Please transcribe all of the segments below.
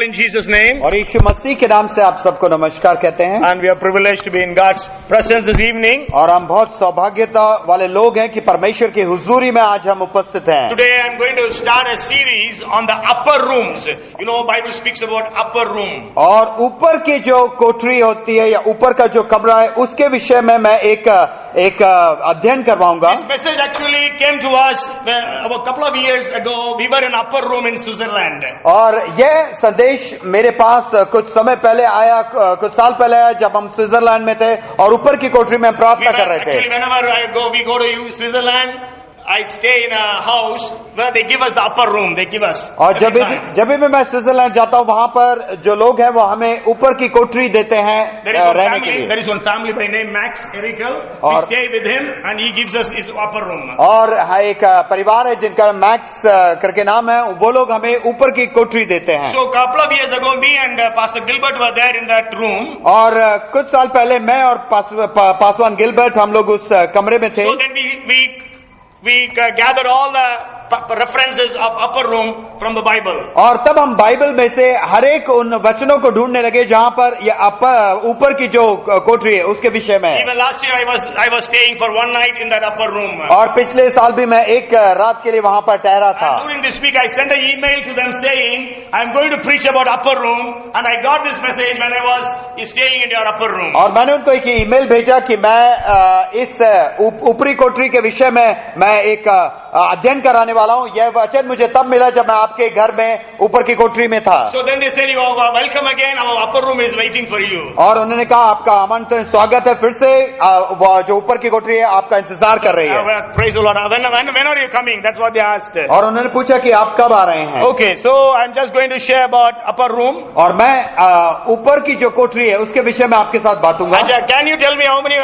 all in Jesus' name. और यीशु मसीह के नाम से आप सबको नमस्कार कहते हैं। And we are privileged to be in God's presence this evening. और हम बहुत सौभाग्यता वाले लोग हैं कि परमेश्वर की हुजूरी में आज हम उपस्थित हैं। Today I am going to start a series on the upper rooms. You know, Bible speaks about upper room. और ऊपर की जो कोठरी होती है या ऊपर का जो कमरा है उसके विषय में मैं एक अध्ययन करवाऊंगा। This message actually came to us about a couple of years ago. We were in upper room in Switzerland. और यह संदेश मेरे पास कुछ समय पहले आया, कुछ साल पहले आया जब हम स्विट्जरलैंड में थे और ऊपर की कोठरी में प्रार्थना कर रहे थे। Actually, whenever we go to Switzerland, I stay in a house where they give us the upper room. They give us. और जब भी मैं स्विट्जरलैंड जाता हूँ वहाँ पर जो लोग हैं वो हमें ऊपर की कोठरी देते हैं रहने के लिए। There is one family by name Max Erikel. We stay with him and he gives us his upper room. और एक परिवार है जिनका मैक्स करके नाम है, वो लोग हमें ऊपर की कोठरी देते हैं। So couple of years ago, me and Pastor Gilbert were there in that room. और कुछ साल पहले मैं और पासवान गिलबर्ट हम लोग उस कमरे में थे। So then we gathered all the references of upper room from the Bible. और तब हम बाइबल में से हर एक उन वचनों को ढूंढने लगे जहाँ पर ये ऊपर की जो कोठरी है उसके विषय में। Even last year I was staying for one night in that upper room. और पिछले साल भी मैं एक रात के लिए वहाँ पर ठहरा था। And during this week I sent an email to them saying I'm going to preach about upper room, and I got this message when I was staying in your upper room. और मैंने उनको एक email भेजा कि मैं इस ऊपरी कोठरी के विषय में मैं एक अध्ययन कराने वाला हूँ। यह वचन मुझे तब मिला जब मैं आपके घर में ऊपर की कोठरी में था। So then they said, welcome again, our upper room is waiting for you. और उन्होंने कहा आपका आमंत्रण स्वागत है, फिर से जो ऊपर की कोठरी है आपका इंतजार कर रही है। Praise the Lord. When are you coming? That's what they asked. और उन्होंने पूछा कि आप कब आ रहे हैं। Okay, so I'm just going to share about upper room. और मैं ऊपर की जो कोठरी है उसके विषय में आपके साथ बातूंगा। Can you tell me how many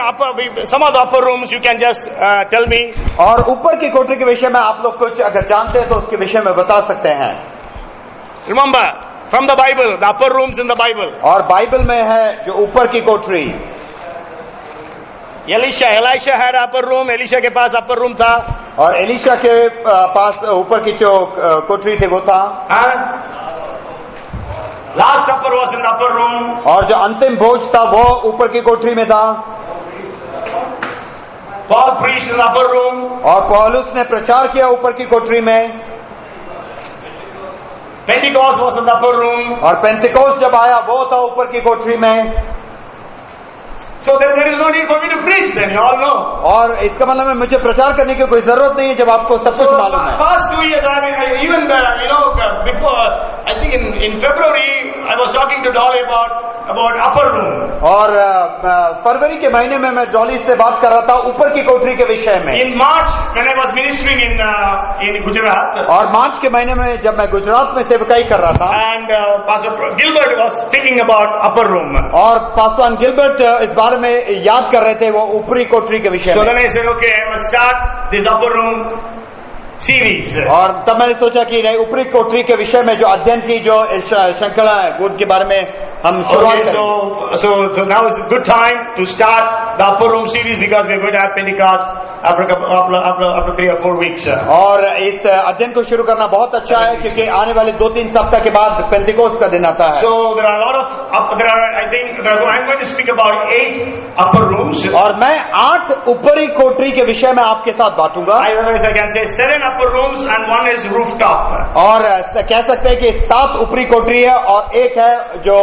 some of the upper rooms you can just tell me? और ऊपर की कोठरी के विषय में आप लोग कुछ अगर जानते हैं तो उसके विषय में बता सकते हैं। Remember, from the Bible, the upper rooms in the Bible. और बाइबल में है जो ऊपर की कोठरी। Elisha had upper room. Elisha के पास upper room था। और एलिशा के पास ऊपर की जो कोठरी थी वो था। Last supper was in the upper room. और जो अंतिम भोज था वो ऊपर की कोठरी में था। Paul preached in the upper room. और पौलुस ने प्रचार किया ऊपर की कोठरी में। Pentecost was in the upper room. और पेंटिकोस्ट जब आया वो था ऊपर की कोठरी में। So then there is no need for me to preach, then you all know. और इसका मतलब है मुझे प्रचार करने की कोई जरूरत नहीं है जब आपको सब कुछ मालूम है। Past 2 years, I mean, even before, I think in February, I was talking to Dolly about upper room. और फरवरी के महीने में मैं डॉली से बात कर रहा था ऊपर की कोठरी के विषय में। In March, when I was ministering in Gujarat. और मार्च के महीने में जब मैं गुजरात में सेवकाई कर रहा था। And Pastor Gilbert was speaking about upper room. और पासवान गिलबर्ट इस बारे में याद कर रहे थे वो ऊपरी कोठरी के विषय में। So then I said, okay, I must start this upper room series. और तब मैंने सोचा कि नहीं ऊपरी कोठरी के विषय में जो अध्ययन की जो श्रृंखला है उनके बारे में हम शुरुआत करें। So now is a good time to start the upper room series because we are going to have Pentecost after 3 or 4 weeks. और इस अध्ययन को शुरू करना बहुत अच्छा है क्योंकि आने वाले 2-3 सप्ताह के बाद पेंटिकोस्ट का दिन आता है। So there are a lot of I'm going to speak about 8 upper rooms. और मैं 8 ऊपरी कोठरी के विषय में आपके साथ बांटूंगा। I can say 7 upper rooms and 1 is rooftop. और कह सकते हैं कि 7 ऊपरी कोठरी है और एक है जो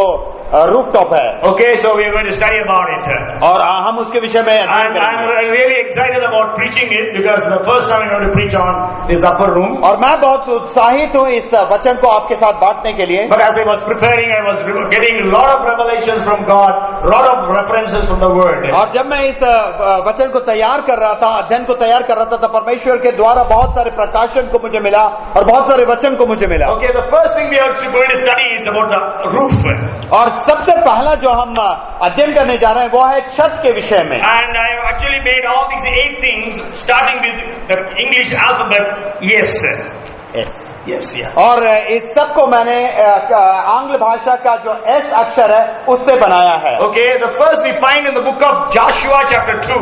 रूफटॉप है। Okay, so we are going to study about it. और हम उसके विषय में अध्ययन करेंगे। I'm really excited about preaching it because the first time I'm going to preach on this upper room. और मैं बहुत उत्साहित हूँ इस वचन को आपके साथ बांटने के लिए। But as I was preparing, I was getting a lot of revelations from God, lot of references from the Word. और जब मैं इस वचन को तैयार कर रहा था, अध्ययन को तैयार कर रहा था, तो परमेश्वर के द्वारा बहुत सारे प्रकाशन को मुझे मिला और बहुत सारे वचन को मुझे मिला। Okay, the first thing we are going to study is about the roof. और सबसे पहला जो हम अध्ययन करने जा रहे हैं वो है छत के विषय में। And I have actually made all these 8 things starting with the English alphabet yes. S. Yes, yeah. और इस सब को मैंने आंग्ल भाषा का जो एस अक्षर है उससे बनाया है। Okay, the first we find in the book of Joshua chapter 2.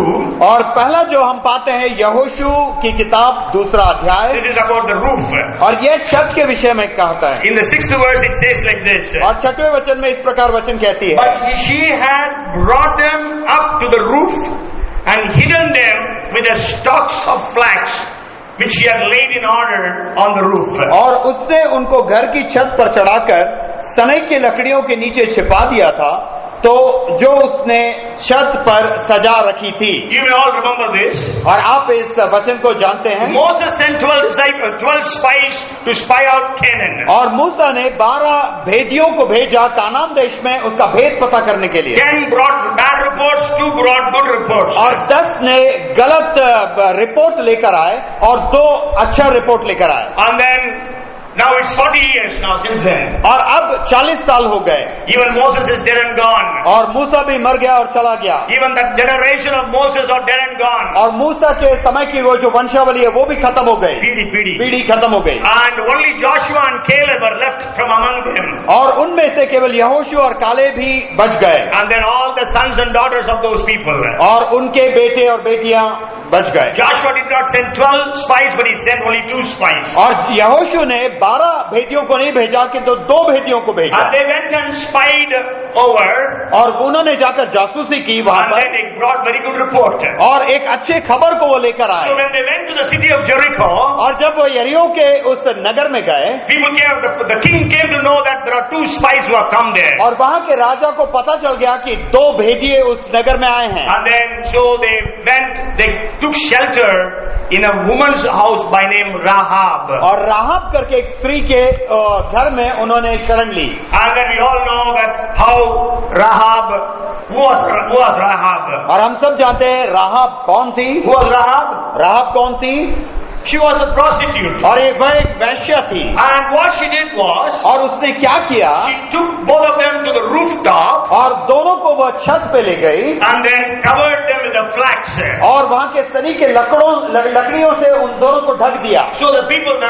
और पहला जो हम पाते हैं यहोशू की किताब 2 अध्याय, This is about the roof. और ये छत के विषय में कहता है। In the 6th verse it says like this. और 6वें वचन में इस प्रकार वचन कहती है, But she had brought them up to the roof and hidden them with the stalks of flax which she had laid in order on the roof. और उसने उनको घर की छत पर चढ़ाकर सनई की लकड़ियों के नीचे छिपा दिया था, तो जो उसने छत पर सजा रखी थी। You may all remember this. और आप इस वचन को जानते हैं। Moses sent 12 spies to spy out Canaan. और मूसा ने 12 भेदियों को भेजा कानान देश में उसका भेद पता करने के लिए। 10 brought bad reports, 2 brought good reports. और 10 ने गलत रिपोर्ट लेकर आए और 2 अच्छा रिपोर्ट लेकर आए। And then now it's 40 years now since then. और अब 40 साल हो गए। Even Moses is dead and gone. और मूसा भी मर गया और चला गया। Even that generation of Moses are dead and gone. और मूसा के समय की वो जो वंशावली है वो भी खत्म हो गई, पीढ़ी खत्म हो गई। And only Joshua and Caleb are left from among them. और उनमें से केवल यहोशू और कालेब भी बच गए। And then all the sons and daughters of those people. और उनके बेटे और बेटियां बच गए। Joshua did not send 12 spies, but he sent only 2 spies. और यहोशू ने 12 भेदियों को नहीं भेजा किंतु 2 भेदियों को भेजा। And they went and spied over. और उन्होंने जाकर जासूसी की वहां And पर, then they brought very good report. और एक अच्छे खबर को वो लेकर So आए। when they went to the city of Jericho, और जब वो यरीहो के उस नगर में गए, people came. The king came to know that there are 2 spies who have come there. और वहां के राजा को पता चल गया कि 2 भेदिए उस नगर में आए हैं। And then so they went. They took shelter in a woman's house by name Rahab. और राहब करके एक स्त्री के घर में उन्होंने शरण ली। And then we all know that how Rahab was Rahab. और हम सब जानते हैं राहब कौन थी। Who was Rahab? राहब कौन थी? She was a prostitute. और वह एक वैश्या थी। And what she did was, और उसने क्या किया, she took both of them to the rooftop और दोनों को वह छत पे ले गई and then covered them with the flax. और वहां के सनी के लकड़ियों से उन दोनों को ढक दिया। So the people, the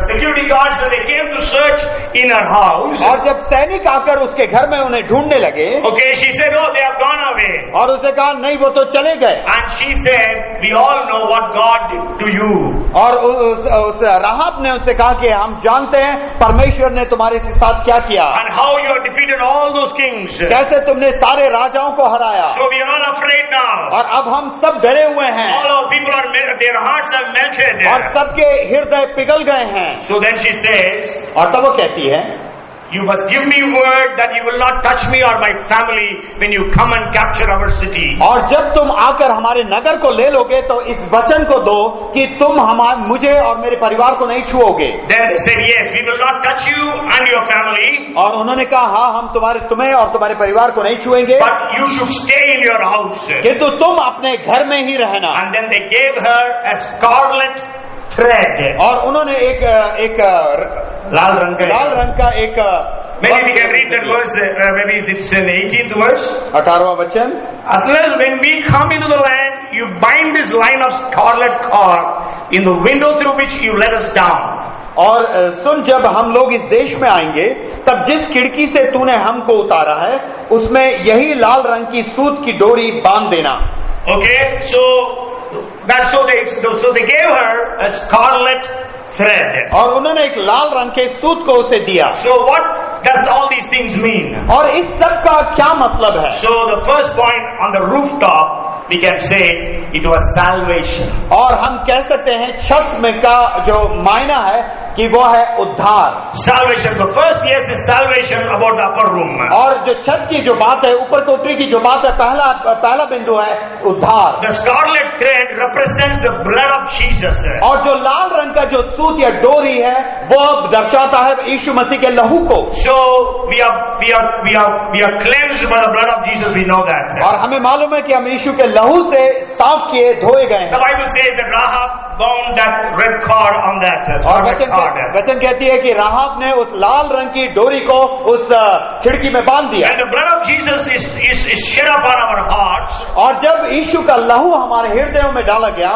security guards, when they came to search in her house, और जब सैनिक आकर उसके घर में उन्हें ढूंढने लगे, okay, she said, oh, they have gone away. और उसने कहा नहीं वो तो चले गए। And she said, we all know what God did to you. और उस राहब ने उससे कहा कि हम जानते हैं परमेश्वर ने तुम्हारे साथ क्या किया, And how you have defeated all those kings. कैसे तुमने सारे राजाओं को हराया। So we are not afraid now. और अब हम सब डरे हुए हैं All our people are, their hearts have melted. और सबके हृदय पिघल गए हैं। So then she says, और तब वो कहती है, you must give me word that you will not touch me or my family when you come and capture our city. और जब तुम आकर हमारे नगर को ले लोगे तो इस वचन को दो कि तुम मुझे और मेरे परिवार को नहीं छुओगे। Then they said, yes, we will not touch you and your family. और उन्होंने कहा हाँ हम तुम्हें और तुम्हारे परिवार को नहीं छुएंगे, But you should stay in your house. किंतु तुम अपने घर में ही रहना। And then they gave her a scarlet thread. और उन्होंने एक लाल रंग का एक maybe we can read that verse. Maybe it's in the 18th verse. 18वां वचन, Unless when we come into the land, you bind this line of scarlet cord in the window through which you let us down. और सुन जब हम लोग इस देश में आएंगे तब जिस खिड़की से तूने हमको उतारा है उसमें यही लाल रंग की सूत की डोरी बांध देना। Okay, so they gave her a scarlet thread. और उन्होंने एक लाल रंग के सूत को उसे दिया। So what does all these things mean? और इस सब का क्या मतलब है? So the first point on the rooftop, we can say it was salvation. और हम कह सकते हैं छत में का जो मायना है कि वो है उद्धार। Salvation. The first, yes, is salvation about the upper room. और जो छत की जो बात है, ऊपर कोठरी की जो बात है, पहला बिंदु है उद्धार। The scarlet thread represents the blood of Jesus. और जो लाल रंग का जो सूत या डोरी है वो दर्शाता है यीशु मसीह के लहू को। So we are cleansed by the blood of Jesus. We know that. और हमें मालूम है कि हम यीशु के लहू से साफ किए धोए गए The हैं। Bible says that Rahab bound that red cord on that और scarlet cord. वचन कहती है कि राहाब ने उस लाल रंग की डोरी को उस खिड़की में बांध दिया। When the blood of Jesus is shed upon our hearts, और जब यीशु का लहू हमारे हृदयों में डाला गया,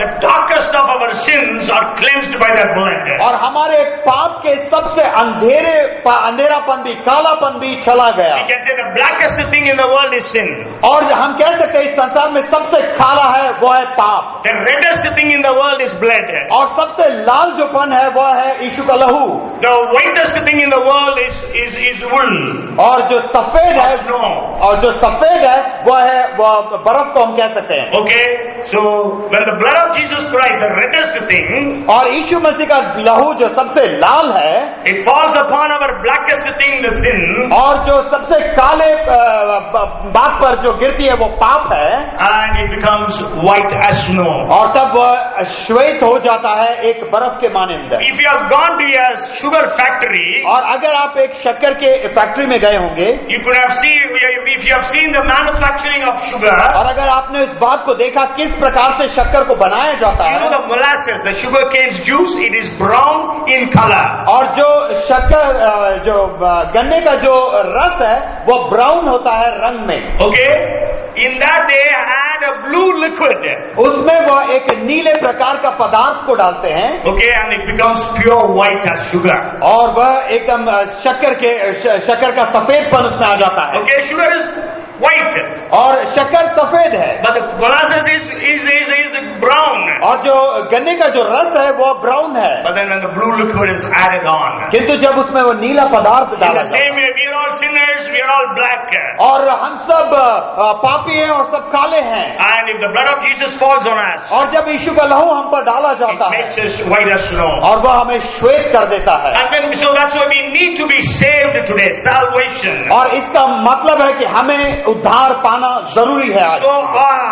the darkest of our sins are cleansed by that blood. और हमारे पाप के सबसे अंधेरापन भी, कालापन भी चला गया। We can say the blackest thing in the world is sin. और हम कह सकते हैं इस संसार में सबसे काला है वो है पाप। The reddest thing in the world is blood. और सबसे लाल जो पन है वो है यीशु का लहू। The whitest thing in the world is wool. और जो सफेद है, snow. और जो सफेद है वो बर्फ को हम कह सकते हैं। Okay, so when the blood of Jesus Christ, the reddest thing, और यीशु मसीह का लहू जो सबसे लाल है, it falls upon our blackest thing, the sin, और जो सबसे काले बात पर जो गिरती है वो पाप है, and it becomes white as snow. और तब वह श्वेत हो जाता है एक बर्फ के मानिंद। If you have gone to a sugar factory, और अगर आप एक शक्कर के फैक्ट्री में गए होंगे, you could have seen, if you have seen the manufacturing of sugar, और अगर आपने इस बात को देखा किस प्रकार से शक्कर को बनाया जाता you है, know the molasses, the sugar cane's juice, it is brown in color. और जो शक्कर जो गन्ने का जो रस है वो ब्राउन होता है रंग में। Okay, in that they add a blue liquid. उसमें वह एक नीले प्रकार का पदार्थ को डालते हैं। Okay, and it becomes pure white as sugar. और वह एकदम शक्कर का सफेदपन उसमें आ जाता है। Okay, sugar is white, और शक्कर सफेद है, but the molasses is brown. और जो गन्ने का जो रस है वो ब्राउन है। But then when the blue liquid is added on, किंतु जब उसमें वो नीला पदार्थ in डाला the same way we are all sinners, we are all black. और हम सब पापी हैं और सब काले हैं, And if the blood of Jesus falls on us, और जब यीशु का लहू हम पर डाला it जाता है makes us white as snow. और वह हमें श्वेत कर देता है। And so that's why we need to be saved today, salvation. और इसका मतलब है कि हमें उद्धार पाना जरूरी है। आज So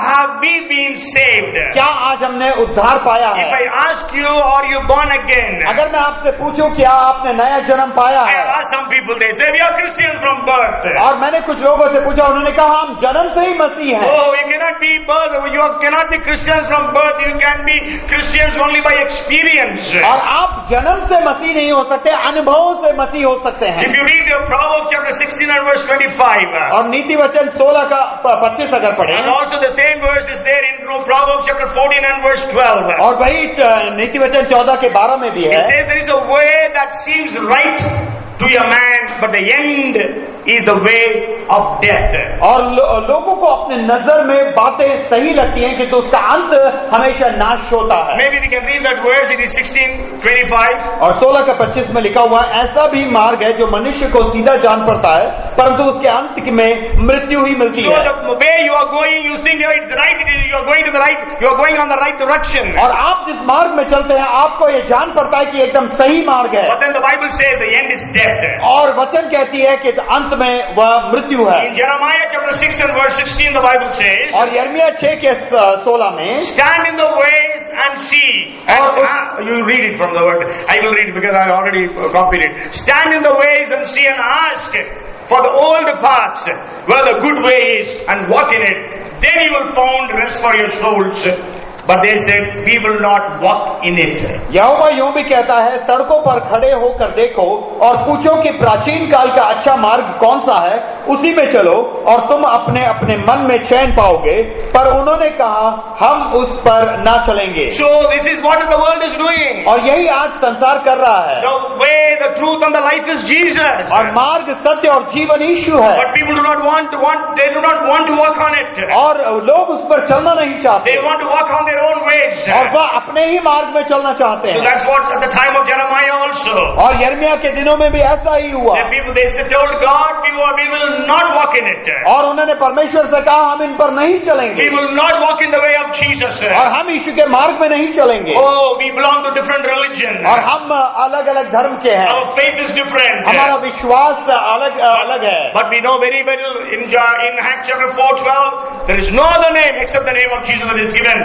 have we been saved? क्या आज हमने उद्धार पाया If है? I ask you, are you born again? अगर मैं आपसे पूछूं क्या आपने नया जन्म पाया I है, have asked some people, they say we are Christians from birth. और मैंने कुछ लोगों से पूछा, उन्होंने कहा हम जन्म से ही मसीह हैं। Oh, you cannot be birth. You cannot be Christians from birth. You can be Christians only by experience. और आप जन्म से मसीह नहीं हो सकते, अनुभवों से मसीह हो सकते हैं। If you read Proverbs chapter 16 and verse 25, और नीति वचन 16 का 25 अगर पढ़े, and also the same verse is there in Proverbs chapter 14 and verse 12. और वही नीति वचन 14 के 12 में भी है, It says there is a way that seems right to a man, but the end is the way of death. और लोगों को अपने नजर में बातें सही लगती हैं किंतु उसका अंत हमेशा नाश होता है। Maybe we can read that verse. It is 16:25. और 16 का 25 में लिखा हुआ है, ऐसा भी मार्ग है जो मनुष्य को सीधा जान पड़ता है परंतु उसके अंत में मृत्यु ही मिलती So है। the way you are going, you think it's right. You are going to the right. You are going on the right direction. और आप जिस मार्ग में चलते हैं आपको ये जान पड़ता है कि एकदम सही मार्ग है, But then the Bible says the end is death. और वचन कहती है कि अंत में वह मृत्यु है। In Jeremiah chapter 6 and verse 16, the Bible says, और यिर्मयाह 6 के 16 में, stand in the ways and see. And you read it from the word. I will read it because I already copied it. Stand in the ways and see and ask for the old paths where the good way is and walk in it. Then you will find rest for your souls. But they said, we will not walk in it. यहोवा यूं भी कहता है, सड़कों पर खड़े होकर देखो और पूछो कि प्राचीन काल का अच्छा मार्ग कौन सा है, उसी में चलो और तुम अपने अपने मन में चैन पाओगे। पर उन्होंने कहा हम उस पर ना चलेंगे। So this is what the world is doing. और यही आज संसार कर रहा है। The way, the truth and the life is Jesus. और मार्ग, सत्य और जीवन यीशु है। But people do not want to walk on it. और लोग उस पर चलना नहीं चाहते। They want to walk on their own ways. और वह अपने ही मार्ग में चलना चाहते So हैं। that's what at the time of Jeremiah also. और यिर्मयाह के दिनों में भी ऐसा ही हुआ। The people they told God, we will not walk in it. और उन्होंने परमेश्वर से कहा हम इन पर नहीं चलेंगे We will not walk in the way of Jesus. और हम यीशु के मार्ग में नहीं चलेंगे। Oh, we belong to different religion. और हम अलग अलग धर्म के हैं, Our faith is different. हमारा विश्वास अलग है। But we know very well in Acts chapter 4:12, there is no other name except the name of Jesus that is given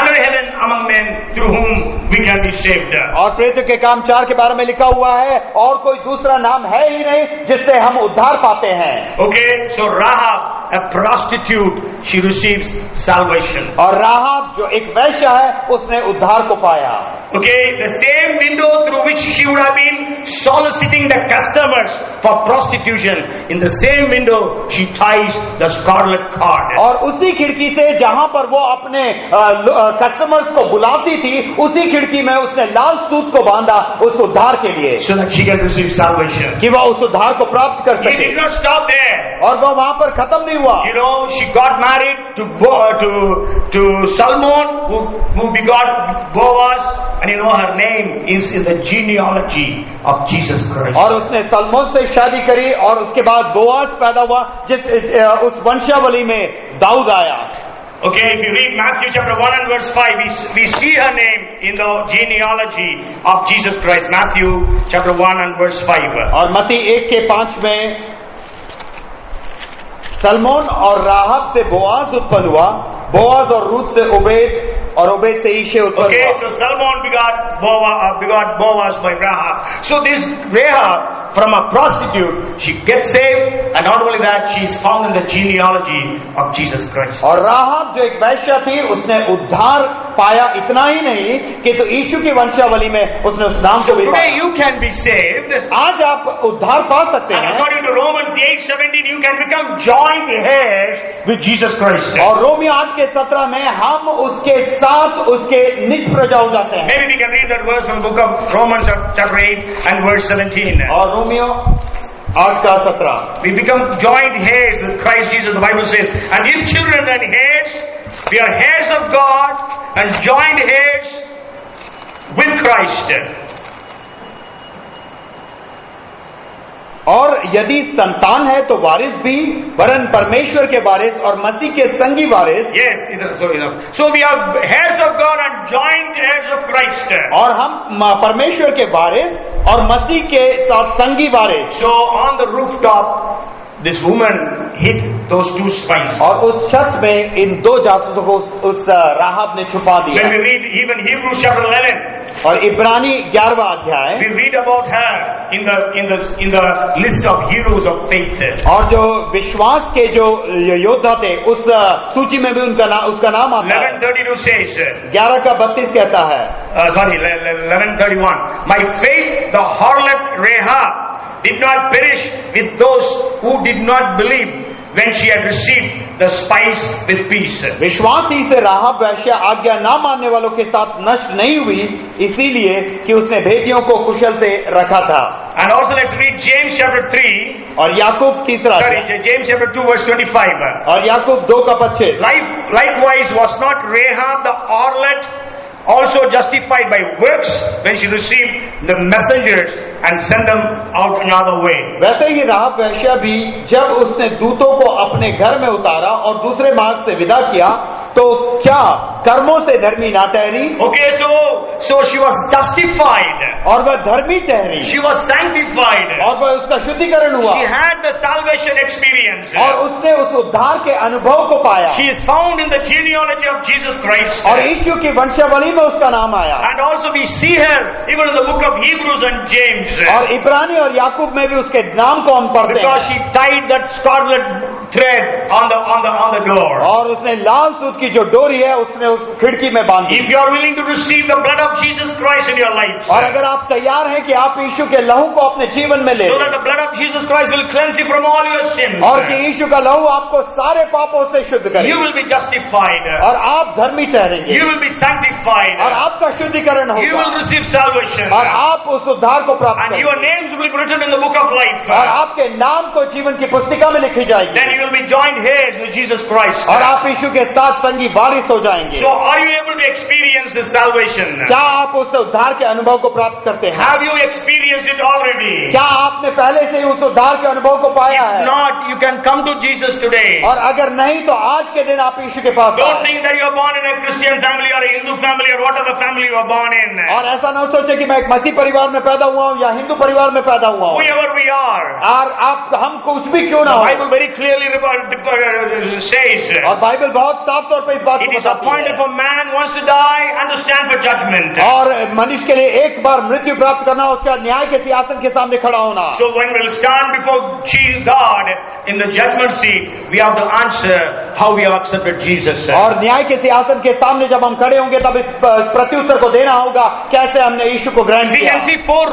under heaven among men through whom we can be saved. और प्रेरितों के काम 4 के बारे में लिखा हुआ है, और कोई दूसरा नाम है ही नहीं जिससे हम उद्धार पाते हैं। Okay, so Rahab, a prostitute, she receives salvation. और राहाब जो एक वैश्य है उसने उद्धार को पाया। Okay, the same window through which she would have been soliciting the customers for prostitution, in the same window she ties the scarlet cord. और उसी खिड़की से जहां पर वो अपने कस्टमर्स को बुलाती थी, उसी खिड़की में उसने लाल सूत को बांधा उस उद्धार के लिए, So that she can receive salvation. कि वह उस उद्धार को प्राप्त कर He सके। did not stop there. और वह वहां पर खत्म नहीं हुआ। You know, she got married to Salmon, who begot Boaz, and you know her name is in the genealogy of Jesus Christ. और उसने सलमोन से शादी करी और उसके बाद बोआज पैदा हुआ, उस वंशावली में दाऊद आया। Okay, if you read Matthew chapter 1 and verse 5, we see her name in the genealogy of Jesus Christ. Matthew chapter 1 and verse 5. और मत्ती 1:5 में सलमोन और राहब से बोआज उत्पन्न हुआ, बोआज और रूत से ओबेद, और ओबेद से ईशे उत्पन्न Okay, हुआ। so Salmon begot Boaz by Rahab. So this Rahab, from a prostitute, she gets saved, and not only that, she is found in the genealogy of Jesus Christ. और राहब जो एक वैश्य थी उसने उद्धार पाया, इतना ही नहीं कि तो यीशु की वंशावली में उसने उस नाम So को भी today पाया। you can be saved, आज आप उद्धार पा सकते and हैं, according to Romans 8:17, you can become joint heirs with Jesus Christ. और रोमियो 8:17 में हम उसके साथ उसके निज प्रजा हो जाते हैं। Maybe we can read that verse from the book of Romans chapter 8 and verse 17. और Romeo 8:17 We become joint heirs with Christ Jesus, the Bible says. And if children, then heirs, we are heirs of God and joint heirs with Christ. और यदि संतान है तो वारिस भी, वरन परमेश्वर के वारिस और मसीह के संगी वारिस। Yes, so enough. So we are heirs of God and joint heirs of Christ. और हम परमेश्वर के वारिस और मसीह के साथ संगी वारिस। So on the rooftop, this woman hid those two spies. और उस छत में इन दो जासूसों को उस राहब ने छुपा दिया। When we read even Hebrews chapter 11, और इब्रानी 11वां अध्याय, we read about her in the list of heroes of faith. और जो विश्वास के जो योद्धा थे उस सूची में भी उसका नाम आता है। 11:32 says, 11:32 कहता है, 11:31. My faith, the harlot Rahab, did not perish with those who did not believe when she had received the spice with peace. विश्वास ही से राहब वैश्या आज्ञा न मानने वालों के साथ नष्ट नहीं हुई, इसीलिए कि उसने भेदियों को कुशल से रखा था। And also let's read James chapter 3. और याकूब तीसरा James chapter 2 verse 25. और याकूब 2:25 Likewise was not Rahab the harlot also justified by works when she received the messengers and sent them out another way. वैसे ही राहब वैश्या भी जब उसने दूतों को अपने घर में उतारा और दूसरे मार्ग से विदा किया, तो क्या कर्मों से धर्मी ना ठहरी? Okay, so she was justified. और वह धर्मी ठहरी, She was sanctified. और वह उसका शुद्धिकरण हुआ, She had the salvation experience. और उसने उस उद्धार के अनुभव को पाया, She is found in the genealogy of Jesus Christ. और यीशु की वंशावली में उसका नाम आया। And also we see her even in the book of Hebrews and James. और इब्रानी और याकूब में भी उसके नाम को हम पढ़ते Because हैं। she tied that scarlet thread on the door. और उसने लाल सूत की जो डोरी है उसने उस खिड़की में बांधी। If you are willing to receive the blood of Jesus Christ in your life, और अगर आप तैयार हैं कि आप यीशु के लहू को अपने जीवन में ले so लें, that the blood of Jesus Christ will cleanse you from all your sins, और कि यीशु का लहू आपको सारे पापों से शुद्ध करे, you will be justified. और आप धर्मी ठहरेंगे, You will be sanctified. और आपका शुद्धिकरण You होगा, will receive salvation. और आप उस उद्धार को प्राप्त And करेंगे, your names will be written in the book of life. और आपके नाम को जीवन की पुस्तिका में लिखी जाएगी, Then you will be joined heirs with Jesus Christ. और आप यीशु के साथ संगी वारिस हो जाएंगे। So are you able to experience this salvation? क्या आप उस उद्धार के अनुभव को प्राप्त करते हैं? Have you experienced it already? क्या आपने पहले से ही उस उद्धार के अनुभव को पाया If है? not, you can come to Jesus today. और अगर नहीं तो आज के दिन आप यीशु के पास Don't आएं। think that you are born in a Christian family or a Hindu family or whatever family you are born in. और ऐसा न सोचे कि मैं एक मसीह परिवार में पैदा हुआ हूँ या हिंदू परिवार में पैदा हुआ हूँ, Whoever we are. और आप हम कुछ भी क्यों ना The हो। Bible very clearly says और बाइबल बहुत साफ तौर पर इस बात it को is बताती appointed है, for man once to die and to stand for judgment. और मनुष्य के लिए एक बार मृत्यु प्राप्त करना, उसका न्याय के सिंहासन के सामने खड़ा होना। So when we'll stand before God in the judgment seat, we have to answer how we have accepted Jesus. और न्याय के सिंहासन के सामने जब हम खड़े होंगे तब इस प्रत्युत्तर को देना होगा कैसे हमने यीशु को ग्रहण We किया। can see 4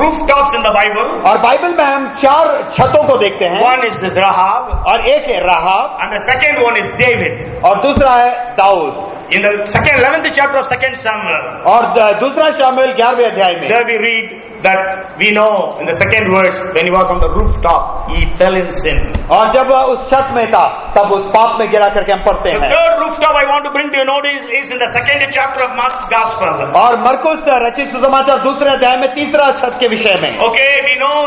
rooftops in the Bible. और बाइबल में हम 4 छतों को देखते हैं। One is this Rahab, और एक है राहाब and the second one is David. और दूसरा है Dawood. In the 11th chapter of 2 Samuel, और दूसरा शामुएल 11वें अध्याय में there we read that we know in the second verse, when he was on the rooftop, he fell in sin. और जब वह उस छत में था तब उस पाप में गिरा करके हम पढ़ते The हैं। third rooftop I want to bring to your notice is in the 2nd chapter of Mark's Gospel. और मरकुस रचित सुसमाचार दूसरे अध्याय में तीसरा छत के विषय में। Okay, we know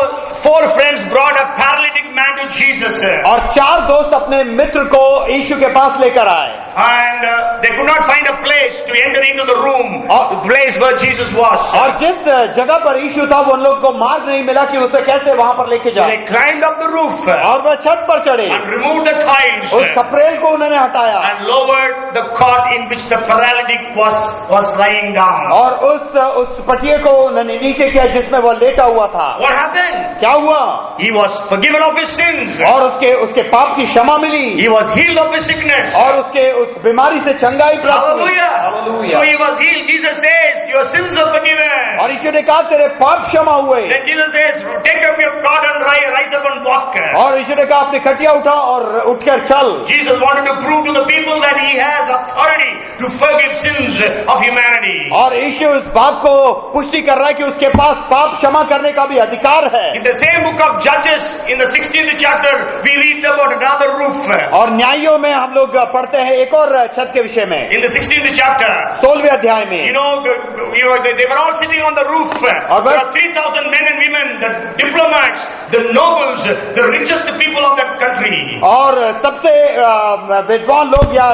4 friends brought a paralytic man to Jesus. और 4 दोस्त अपने मित्र को यीशु के पास लेकर आए And they could not find a place to enter into the room, the place where Jesus was. और जिस जगह पर यीशु था वो उन लोग को मार्ग नहीं मिला कि उसे कैसे वहां पर लेके So जाए। they climbed up the roof और वह छत पर चढ़े, and removed the tiles उस कपड़ेल को उन्होंने हटाया and lowered the cot in which the paralytic was lying down. और उस पटिये को उन्होंने नीचे किया जिसमें वह लेटा हुआ था। What happened? क्या हुआ? He was forgiven of his sins. और उसके पाप की क्षमा मिली He was healed of his sickness. और उसके उस बीमारी से चंगाई प्राप्त हुई। Hallelujah. Hallelujah. So he was healed. Jesus says, your sins are forgiven. और यीशु ने कहा तेरे पाप क्षमा हुए। Then Jesus says, take up your cot and rise up and walk. और यीशु ने कहा अपनी खटिया उठा और उठकर चल। Jesus wanted to prove to the people that he has authority to forgive sins of humanity. और यीशु इस बात को पुष्टि कर रहा है कि उसके पास पाप क्षमा करने का भी अधिकार है। In the same book of Judges, in the 16th chapter, we read about another roof. और न्यायों में हम लोग पढ़ते हैं एक और छत के विषय में। In the 16th chapter, 16वें अध्याय में you know, they were all sitting on the roof. There are 3,000 men and women, the diplomats, the nobles, the richest people of that country. और सबसे विद्वान लोग या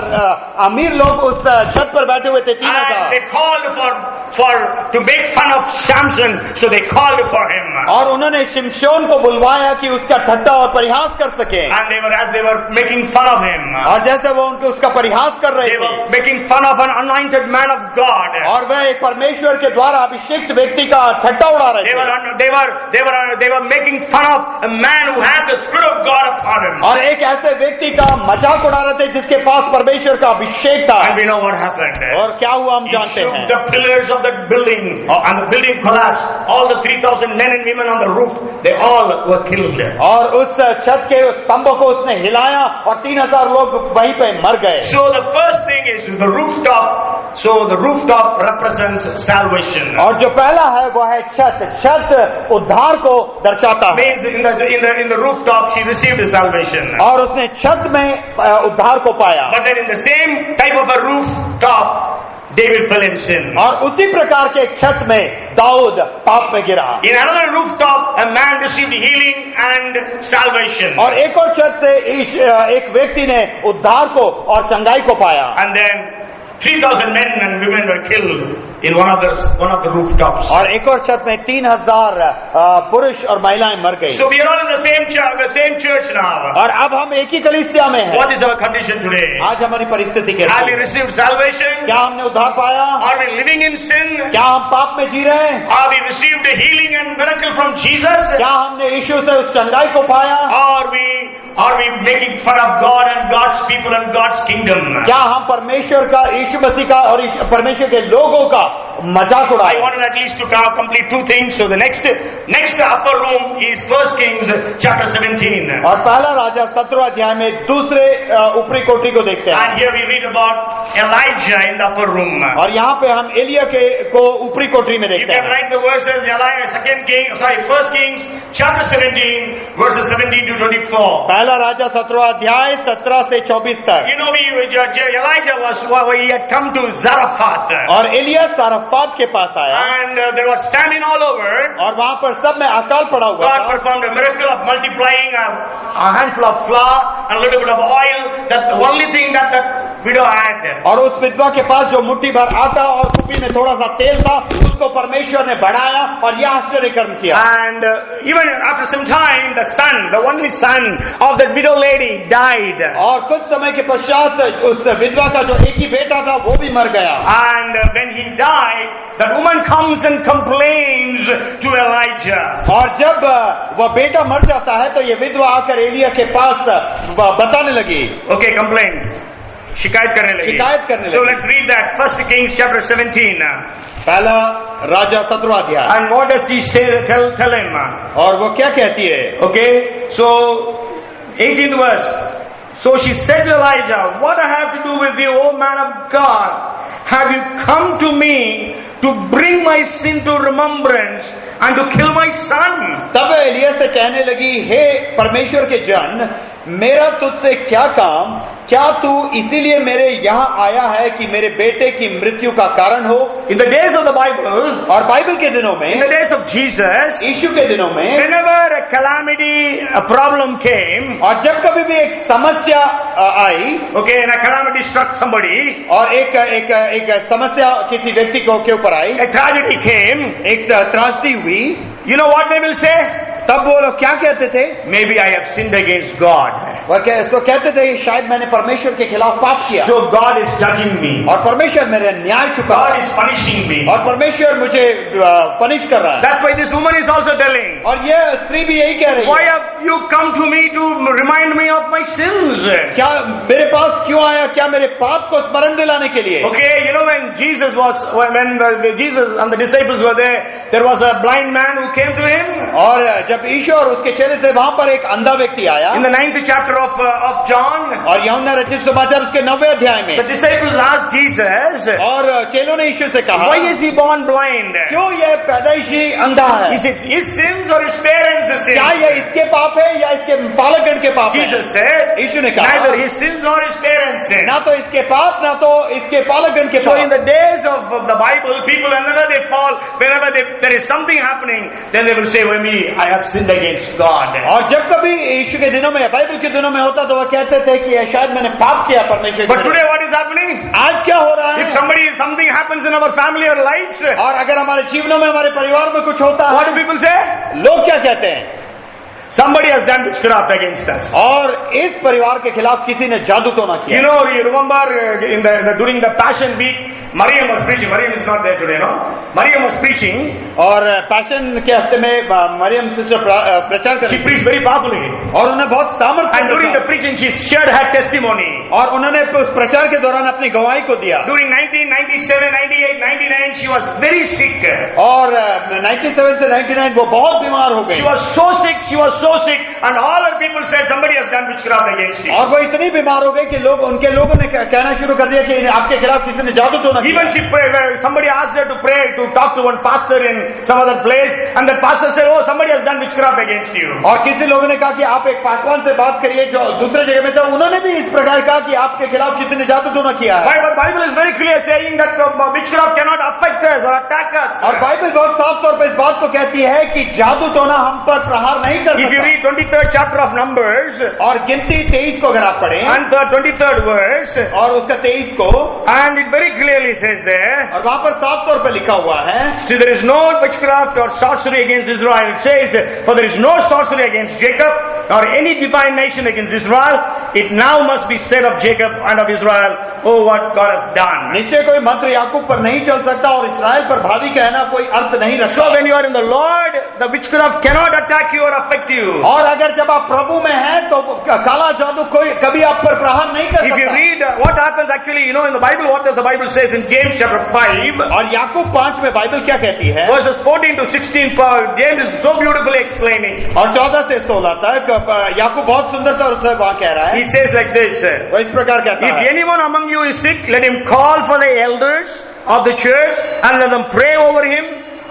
अमीर लोग उस छत पर बैठे हुए थे। And they 3000 called to make fun of Samson, so they called for him. और उन्होंने शिमशोन को बुलवाया कि उसका ठट्टा और परिहास कर सके। And as they were making fun of him, और जैसे वो उसका परिहास कर रहे they थे were making fun of an anointed man of God. और वह एक परमेश्वर के द्वारा अभिषिक्त व्यक्ति का ठट्टा उड़ा रहे थे They were making fun of a man who had the Spirit of God upon him. और एक ऐसे व्यक्ति का मजाक उड़ा रहे थे जिसके पास परमेश्वर का अभिषेक था। And we know what happened. और क्या हुआ हम He जानते shook हैं। the pillars of that building, and the building collapsed. All the 3,000 men and women on the roof, they all were killed. और उस छत के स्तंभ को उसने हिलाया और 3000 लोग वहीं पे मर गए। So the first thing is the rooftop. So the rooftop represents salvation. और जो पहला है वो है छत। छत उद्धार को दर्शाता है। Means in the rooftop she received salvation. और उसने छत में उद्धार को पाया। But then in the same type of a rooftop, David fell in sin. और उसी प्रकार के एक छत में दाऊद पाप में गिरा। In another rooftop, a man received healing and salvation. और एक और छत से एक व्यक्ति ने उद्धार को और चंगाई को पाया। And then 3,000 men and women were killed in one of the rooftops. और एक और छत में 3000 पुरुष और महिलाएं मर गई। So we are all in the same church now. और अब हम एक ही कलीसिया में हैं। What is our condition today? आज हमारी परिस्थिति Have कैसी we है? received salvation? क्या हमने उद्धार पाया? Are we living in sin? क्या हम पाप में जी रहे हैं? Are we received a healing and miracle from Jesus? क्या हमने यीशु से उस चंगाई को पाया? Are we making fun of God and God's people and God's kingdom? क्या हम परमेश्वर का, यीशु मसीह का और परमेश्वर के लोगों का मजाक उड़ाए? I wanted at least to complete 2 things. So the next upper room is 1 Kings chapter 17. और पहला राजा 17 अध्याय में दूसरे ऊपरी कोठरी को देखते हैं। And here we read about Elijah in the upper room. और यहाँ पे हम एलिया को ऊपरी कोठरी में You देखते can हैं। write the verses 1 Kings chapter 17 verses 17 to 24. पहला राजा 17 अध्याय 17 से 24 तक। You know, Elijah he had come to Zarephath. और एलिया सारफात के पास आया And there was famine all over. और वहाँ पर सब में अकाल पड़ा हुआ God था। performed a miracle of multiplying a handful of flour and a little bit of oil. That's the only thing that widow had. और उस विधवा के पास जो मुट्ठी भर आटा और कुपी में थोड़ा सा तेल था उसको परमेश्वर ने बढ़ाया और यह आश्चर्य कर्म किया। And even after some time, the only son of that widow lady died. और कुछ समय के पश्चात उस विधवा का जो एक ही बेटा था वो भी मर गया। And when he died, that woman comes and complains to Elijah. और जब वह बेटा मर जाता है तो ये विधवा आकर एलिया के पास बताने लगी, Okay, complain. शिकायत करने लगी. So let's read that. 1 Kings chapter 17. पहला राजा 17वां अध्याय. And what does he say? Tell him. और वो क्या कहती है? Okay, so 18th verse. So she said to Elijah, what I have to do with you, O man of God? Have you come to me to bring my sin to remembrance and to kill my son? तब एलिया से कहने लगी, हे परमेश्वर के जन, मेरा तुझसे क्या काम? क्या तू इसीलिए मेरे यहाँ आया है कि मेरे बेटे की मृत्यु का कारण हो? In the days of the Bible, और बाइबल के दिनों में, in the days of Jesus, यीशु के दिनों में, whenever a calamity, a problem came, और जब कभी भी एक समस्या आई, okay, and a calamity struck somebody, और एक समस्या किसी व्यक्ति को के ऊपर आई, a tragedy came, एक त्रासदी हुई, you know what they will say? तब वो लोग क्या कहते थे? Maybe I have sinned against God. वह तो कहते थे शायद मैंने परमेश्वर के खिलाफ पाप किया, So God is judging me. और परमेश्वर मेरे न्याय चुका, God is punishing me. और परमेश्वर मुझे पनिश कर रहा है. That's why this woman is also telling. और ये स्त्री भी यही कह रही है, Why have you come to me to remind me of my sins? क्या मेरे पास क्यों आया? क्या मेरे पाप को स्मरण दिलाने के लिए? Okay, you know when Jesus and the disciples were there was a blind man who came to him. और जब यीशु और उसके चेले थे, वहां पर एक अंधा व्यक्ति आया. In the 9th chapter of John, और यूहन्ना रचित सुसमाचार उसके 9वें अध्याय में, the disciples asked Jesus, और चेलों ने यीशु से कहा, why is he born blind? क्यों यह पैदाइशी अंधा है? Is it his sins or his parents' sins? क्या यह इसके पाप है या इसके पालकगण के पाप है? Jesus said, यीशु ने कहा, neither his sins nor his parents' sins. ना तो इसके पाप ना तो इसके पालकगण के So पाप. in the days of the Bible, people whenever they fall, there is something happening, then they will say, well, I have sinned against God. और जब कभी यीशु के दिनों में, बाइबल के दिनों में होता तो वह कहते थे कि शायद मैंने पाप किया परमेश्वर. But today what is happening? आज क्या हो रहा है? If something happens in our family or lives, और अगर हमारे जीवनों में, हमारे परिवार में कुछ होता है, what do people say? लोग क्या कहते हैं? Somebody has done witchcraft against us. और इस परिवार के खिलाफ किसी ने जादू टोना किया. You remember during the Passion Week, Mariam was preaching. Mariam is not there today, no? Mariam was preaching. और पैशन के हफ्ते में मरियम सिस्टर प्रचार कर रही. She preached very powerfully. और उन्हें बहुत सामर्थ्य. And during the preaching, she shared her testimony. और उन्होंने उस प्रचार के दौरान अपनी गवाही को दिया. During 1997, 98, 99, she was very sick. और 97 से 99 वो बहुत बीमार हो गई. She was so sick, and all her people said somebody has done witchcraft against you. और वो इतनी बीमार हो गई कि उनके लोगों ने कहना शुरू कर दिया कि आपके खिलाफ किसी ने जादू टोना किया. Even somebody asked her to pray, to talk to one pastor in some other place, and the pastor said, oh, somebody has done witchcraft against you. और किसी लोगों ने कहा कि आप एक पासवान से बात करिए जो दूसरे जगह में था, उन्होंने भी इस प्रकार कहा कि आपके खिलाफ किसी ने जादू टोना किया है. But Bible is very clear saying that witchcraft cannot affect us or attack us. और बाइबल बहुत साफ तौर पर इस बात को कहती है कि जादू टोना हम पर प्रहार नहीं कर सकता. If you read 23rd chapter of Numbers, और गिनती 23 को अगर आप पढ़ें, and the 23rd verse, और उसका 23 को, and it very clearly says there, और वहां पर साफ तौर पर लिखा हुआ है, see, there is no witchcraft or sorcery against Israel. It says, for there is no sorcery against Jacob or any divination against Israel. It now must be said of Jacob and of Israel, oh, what God has done. निश्चय कोई मंत्र याकूब पर नहीं चल सकता और इस्राएल पर भावी कहना कोई अर्थ नहीं रखता. So when you are in the Lord, the witchcraft cannot attack you or affect you. और अगर जब आप प्रभु में हैं तो काला जादू कोई कभी आप पर प्रहार नहीं कर सकता. If you read what happens actually, in the Bible, what does the Bible says in James chapter 5? और याकूब 5 में बाइबल क्या कहती है? Verses 14 to 16, James is so beautifully explaining. और 14 से 16 तक याकूब बहुत सुंदरता से वहां कह रहा है. He says like this. वो इस प्रकार कहता है. If anyone among you is sick, let him call for the elders of the church and let them pray over him,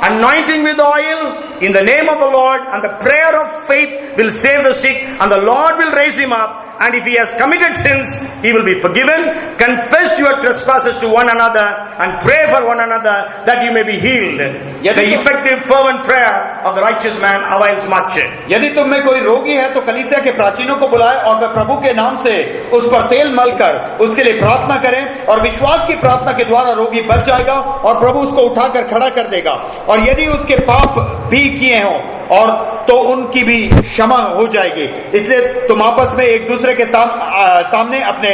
anointing with oil in the name of the Lord, and the prayer of faith will save the sick, and the Lord will raise him up. And if he has committed sins, he will be forgiven. Confess your trespasses to one another and pray for one another that you may be healed. The effective fervent prayer of the righteous man avails much. यदि तुम में कोई रोगी है तो कलीसिया के प्राचीनों को बुलाए और वह प्रभु के नाम से उस पर तेल मलकर उसके लिए प्रार्थना करें, और विश्वास की प्रार्थना के द्वारा रोगी बच जाएगा और प्रभु उसको उठाकर खड़ा कर देगा. और यदि उसके पाप भी किए हों और तो उनकी भी क्षमा हो जाएगी. इसलिए तुम आपस में एक दूसरे के सामने अपने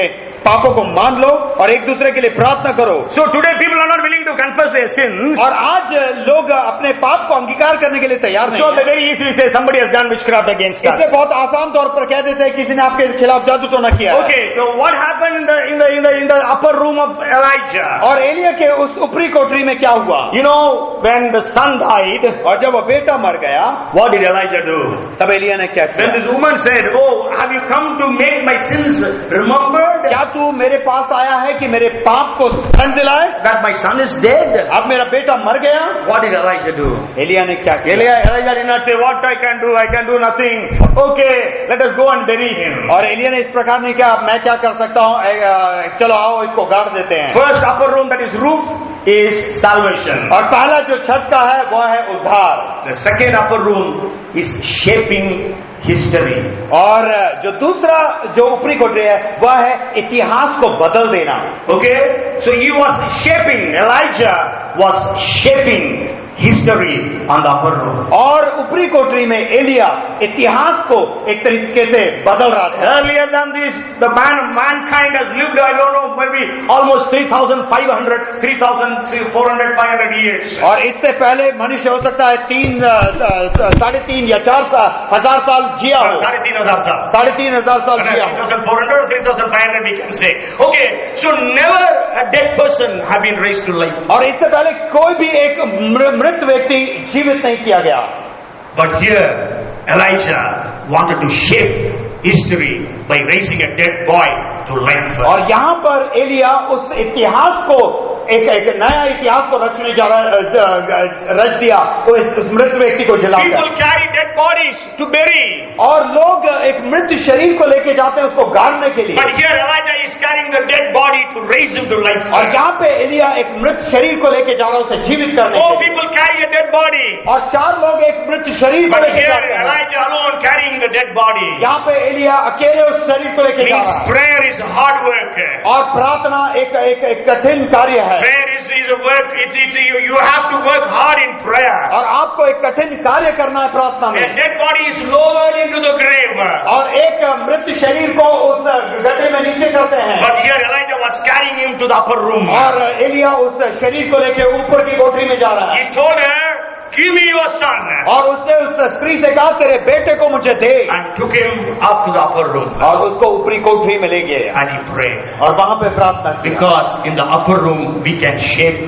पापों को मान लो और एक दूसरे के लिए प्रार्थना करो। So today people are not willing to confess their sins. और आज लोग अपने पाप को अंगीकार करने के लिए तैयार नहीं So हैं। they very easily say somebody has done witchcraft against इससे us. बहुत आसान तौर पर कह देते हैं किसी ने आपके खिलाफ जादू टोना किया है। Okay, so what happened in the upper room of Elijah? और एलिया के उस ऊपरी कोठरी में क्या हुआ? You know, when the son died, और जब वो बेटा मर गया what did Elijah do? तब एलिया ने क्या When किया? this woman said, "Oh, have you come to make my sins remembered? क्या तू मेरे पास आया है कि मेरे पाप को स्मरण दिलाए? That my son is dead?" अब मेरा बेटा मर गया। What did Elijah do? Elia ने क्या किया? Elijah did not say, "What I can do? I can do nothing. Okay, let us go and bury him." और एलिया ने इस प्रकार नहीं कहा मैं क्या कर सकता हूँ, चलो आओ इसको गाड़ देते हैं। First upper room, that is roof, is salvation. और पहला जो छत का है वह है उद्धार। The second upper room is shaping history. और जो दूसरा जो ऊपरी कोठरी है वह है इतिहास को बदल देना। Okay, so he was shaping. Elijah was shaping history on the upper room. और ऊपरी कोठरी में एलिया इतिहास को एक तरीके से बदल रहा था। Earlier than this, the mankind has lived, I don't know, maybe almost 3,500, 3,400, 500 years. और इससे पहले मनुष्य हो सकता है 3.5 या 4,000 साल जिया हो। 3,500 साल. 3,500 साल जिया हो। 3,400 or 3,500 we can say. Okay, so never a dead person have been raised to life. और इससे पहले कोई भी एक मृत व्यक्ति जीवित नहीं किया गया। But here, Elijah wanted to shape history by raising a dead boy to life. और यहाँ पर एलिया उस इतिहास को एक नया इतिहास को रच दिया उस मृत व्यक्ति को जलाकर। People carry dead bodies to bury. और लोग एक मृत शरीर को लेके जाते हैं उसको गाड़ने के लिए। But here Elijah is carrying the dead body to raise him to life. और यहाँ पे एलिया एक मृत शरीर को लेके जा रहा है उसे जीवित करने Four के लिए। people carry a dead body. और 4 लोग एक मृत शरीर को But लेके here जाते हैं। Elijah alone carrying the dead body. यहाँ पे एलिया अकेले उस शरीर को लेके जा Means रहा है। prayer is hard work. और प्रार्थना एक कठिन कार्य है। Prayer is a work. You have to work hard in prayer. और आपको एक कठिन कार्य करना है प्रार्थना A में। dead body is lowered into the grave. और एक मृत शरीर को उस गड्ढे में नीचे करते हैं। But here Elijah was carrying him to the upper room. और एलिया उस शरीर को लेके ऊपर की कोठरी में जा रहा है। He told her, "Give me your son." और उसने उस स्त्री से कहा तेरे बेटे को मुझे दे। And took him up to the upper room. और उसको ऊपरी कोठरी में ले गए And he prayed. और वहां पे प्रार्थना की। Because in the upper room we can shape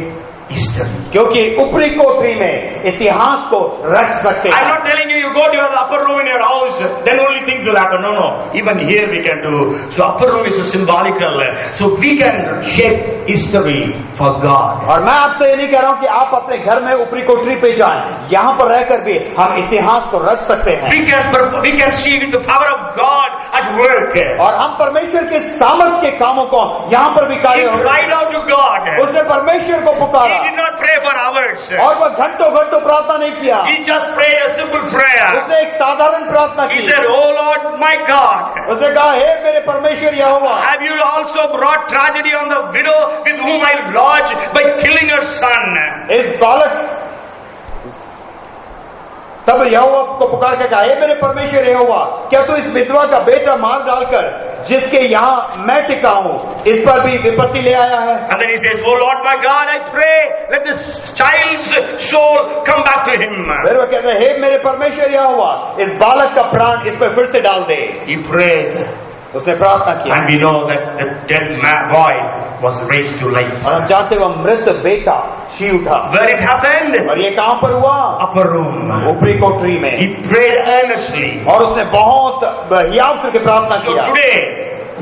history. क्योंकि ऊपरी कोठरी में इतिहास को रच सकते I'm हैं। not telling you go to your upper room in your house, then only things will happen. No. Even here we can do. So upper room is a symbolical. So we can shape history for God. और मैं आपसे ये नहीं कह रहा हूं कि आप अपने घर में ऊपरी कोठरी पे जाएं। यहाँ पर रहकर भी हम इतिहास को रच सकते हैं। We can see with the power of God at work. और हम परमेश्वर के सामर्थ के कामों को यहाँ पर भी He कार्य हो रहे cried हैं। out to God. उसने परमेश्वर को He पुकारा did not pray for hours. और वह घंटों प्रार्थना नहीं किया। He just prayed a simple prayer. उसने एक साधारण प्रार्थना He की। said, "Oh Lord, my God, उसने कहा हे मेरे परमेश्वर यहोवा, have you also brought tragedy on the widow with whom I lodged by killing her son?" इस बालक तब यहोवा को पुकार के कहा हे मेरे परमेश्वर यहोवा, क्या तू इस विधवा का बेटा मार डालकर जिसके यहाँ मैं टिका हूँ इस पर भी विपत्ति ले आया है? And then he says, "Oh Lord, my God, I pray let this child's soul come back to him." फिर वो कहते हैं हे मेरे परमेश्वर यहोवा, इस बालक का प्राण इस पर फिर से डाल दे। He prayed, उसने प्रार्थना की and we know that the dead boy was raised to life. और हम जानते वह मृत बेटा जी उठा। Where it happened? और ये कहां पर हुआ? Upper room. ऊपरी कोठरी में। He prayed earnestly. और उसने बहुत हियाव करके प्रार्थना So किया। today,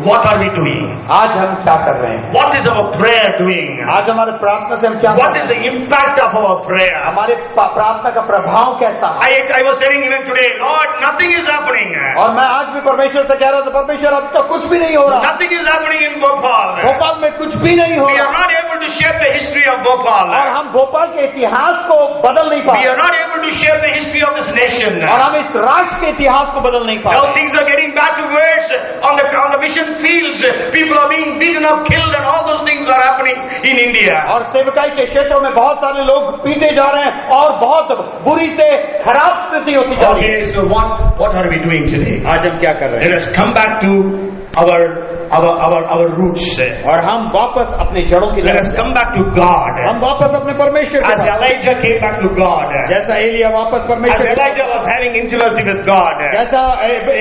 what are we doing? आज हम क्या कर रहे हैं? What is our prayer doing? आज हमारे प्रार्थना से हम क्या कर What रहे is the हैं? impact of our prayer? हमारे प्रार्थना का प्रभाव कैसा है? I was saying even today, Lord, nothing is happening. और मैं आज भी परमेश्वर से कह रहा था परमेश्वर अब तक कुछ भी नहीं हो रहा। Nothing is happening in Bhopal. Bhopal में कुछ भी नहीं हो We are रहा not able to shape the history of Bhopal. और हम भोपाल के इतिहास को बदल नहीं पा We are रहे not able to shape the history of this nation. और हम इस राष्ट्र के इतिहास को बदल नहीं पा Now रहे। things are getting back to worse on the mission fields. People are being beaten up, killed, and all those things are happening in India. और सेवकाई के क्षेत्रों में बहुत सारे लोग पीटे जा रहे हैं और बहुत बुरी से खराब स्थिति होती जा रही है। Okay, so what are we doing today? आज हम क्या कर रहे हैं? Let us come back to our our roots. और हम वापस अपनी जड़ों की Let us तरफ come back to God. हम वापस अपने परमेश्वर के As pass, Elijah came back to God. जैसा एलिया वापस As परमेश्वर के Elijah was having intimacy with God. पास, जैसा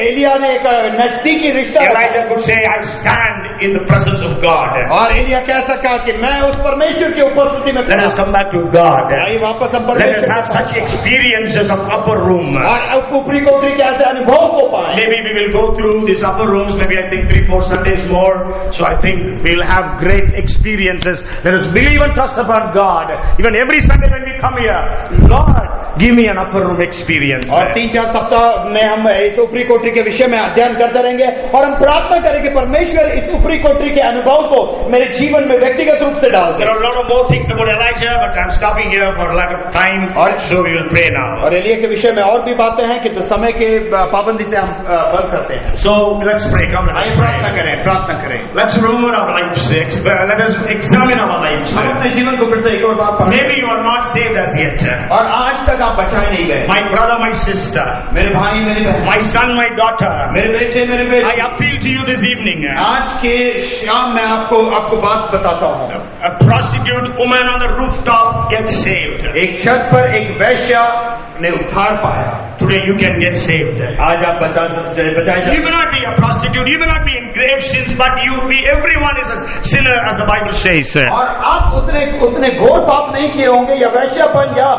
एलिया ने एक नजदीकी रिश्ता रखा, Elijah could say, I stand in the presence of God. और एलिया कह सका कि मैं उस परमेश्वर की उपस्थिति में Let खड़ा us हूं। come back to God. आइए वापस हम Let us परमेश्वर have के such pass, experiences of upper room. और ऊपरी कोठरी के ऐसे अनुभव को पाए। Maybe we will go through these upper rooms, maybe I think 3-4 Sundays more. So I think we'll have great experiences. Let us believe and trust upon God. Even every Sunday when we come here, Lord, give me an upper room experience. और 3-4 सप्ताह में हम इस ऊपरी कोठरी के विषय में अध्ययन करते रहेंगे और हम प्रार्थना करेंगे परमेश्वर इस ऊपरी कोठरी के अनुभव को मेरे जीवन में व्यक्तिगत रूप से डाल दे। There are a lot of more things about Elijah, but I'm stopping here for lack of time. So we will pray now. और एलिया के विषय में और भी बातें हैं कि तो समय के पाबंदी से हम बंद करते हैं। So let's pray. Come, let us आइए प्रार्थना pray. करें, प्रार्थना करें। Let's remember our lives. Let us examine our lives. हम अपने जीवन को फिर से एक और बार पढ़ें। Maybe you are not saved as yet. और आज तक आप बचाए नहीं गए। My brother, my sister, मेरे भाई, मेरी बहन, my son, my daughter, मेरे बेटे, मेरे I बेटे, appeal to you this evening. आज के शाम मैं आपको बात बताता हूँ। A prostitute woman on the rooftop gets saved. एक छत पर एक वैश्या ने उद्धार पाया। Today you can get saved. आज आप बचाए You may not be a prostitute, you may not be in grave sins, but everyone is a sinner, as the Bible says. और आप उतने घोर पाप नहीं किए होंगे या वैश्यापन या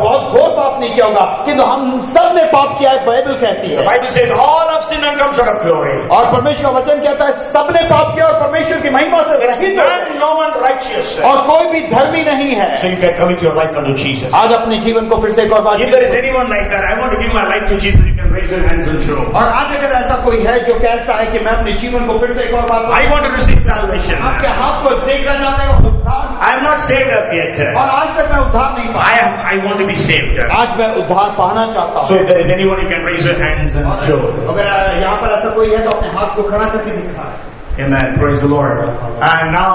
बहुत घोर पाप नहीं किया होगा, किंतु हम सब ने पाप किया है, बाइबल कहती The है। Bible says all have sinned and come short of glory. और परमेश्वर का वचन कहता है सबने पाप किया और परमेश्वर की महिमा से There is रहित है no one righteous. और कोई भी धर्मी नहीं है। So you can commit your life unto Jesus. आज अपने जीवन को फिर से एक और बार, If there is anyone like that, I want to give my life to Jesus, you can raise your hands and show. और आज अगर ऐसा कोई है जो कहता है कि मैं अपने जीवन को फिर से एक और बार, I want to receive salvation. आपके हाथ को देखना चाहते हो उद्धार, I am not saved as yet. और आज तक मैं उद्धार नहीं पाया, I want to be saved. आज मैं उद्धार पाना चाहता So हूँ। if there is anyone, you can raise your hands and show. अगर यहाँ पर ऐसा कोई है तो अपने हाथ को खड़ा करके दिखा। Amen. Praise the Lord. And now,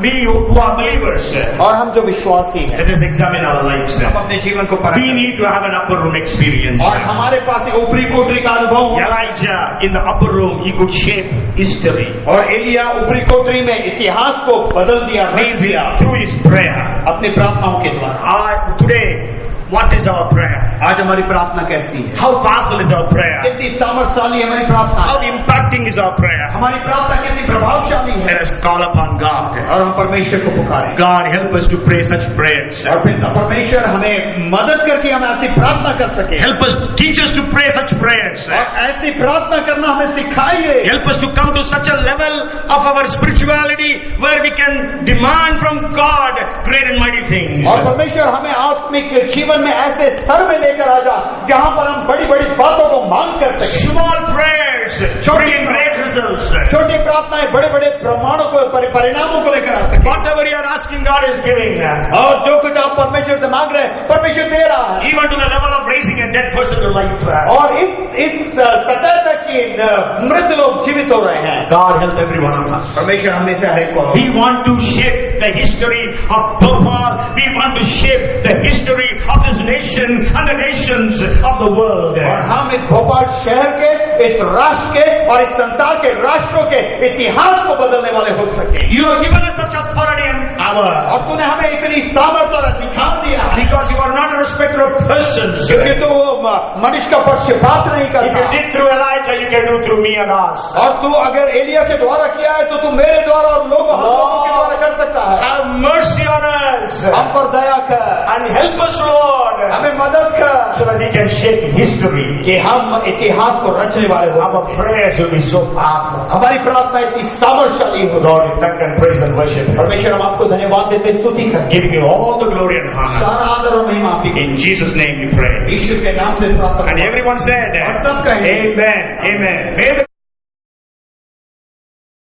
we who are believers, और हम जो विश्वासी हैं, let us examine our lives. हम अपने जीवन को We परखें need to have an upper room experience. और हमारे पास एक ऊपरी कोठरी का अनुभव हो। Elijah in the upper room, he could shape history. और एलिया ऊपरी कोठरी में इतिहास को बदल दिया, रच दिया Through his prayer. अपनी प्रार्थनाओं के द्वारा। Today, what is our prayer? आज हमारी प्रार्थना कैसी है? How powerful is our prayer? कितनी सामर्थ्यशाली हमारी प्रार्थना How है? impacting is our prayer? हमारी प्रार्थना कितनी प्रभावशाली है? Let us call upon God. और हम परमेश्वर को पुकारें God, help us to pray such prayers. और फिर परमेश्वर हमें मदद करके हम ऐसी प्रार्थना कर सके Help us, teach us to pray such prayers. और ऐसी प्रार्थना करना हमें सिखाइए Help us to come to such a level of our spirituality where we can demand from God great and mighty things. और परमेश्वर हमें आत्मिक जीवन में ऐसे स्तर में लेकर आ जा जहां पर हम बड़ी बड़ी बातों को मांग कर सके। Small prayers bring great results. छोटी प्रार्थनाएं बड़े बड़े प्रमाणों को परिणामों को लेकर आ सके। Whatever you are asking, God is giving. और जो कुछ आप परमेश्वर से मांग रहे हैं परमेश्वर दे रहा है। Even to the level of raising a dead person to life. और इस सतह तक की मृत लोग जीवित हो रहे हैं। God help every one of us. परमेश्वर हमें से हर एक को। We want to shape the history of Bhopal. We want to shape the history of this nation and the nations of the world. और हम इस भोपाल शहर के, इस राष्ट्र के और इस संसार के राष्ट्रों के इतिहास को बदलने वाले हो सके। You have given us such authority and power. और तूने हमें इतनी सामर्थ्य और अधिकार दिया है। Because you are not a respecter of persons. क्योंकि तू मनुष्य का पक्षपात नहीं If you करता। did through Elijah, you can do through me and us. और तू अगर एलिया के द्वारा किया है तो तू मेरे द्वारा और लोगों के द्वारा कर सकता है। Have mercy on us हम पर दया कर and help us, Lord, हमें मदद कर so that we can shape history. कि हम इतिहास को रचने वाले हो। Our prayers will be so powerful. हमारी प्रार्थना इतनी सामर्थ्यशाली हो। Lord, we thank and praise and worship you. परमेश्वर हम आपको धन्यवाद देते स्तुति करते Giving you all the glory and honor. सारा आदर और महिमा आपकी। In Jesus' name we pray. ईश्वर के नाम से प्रार्थना And everyone said, और सब कहें Amen. Amen. May the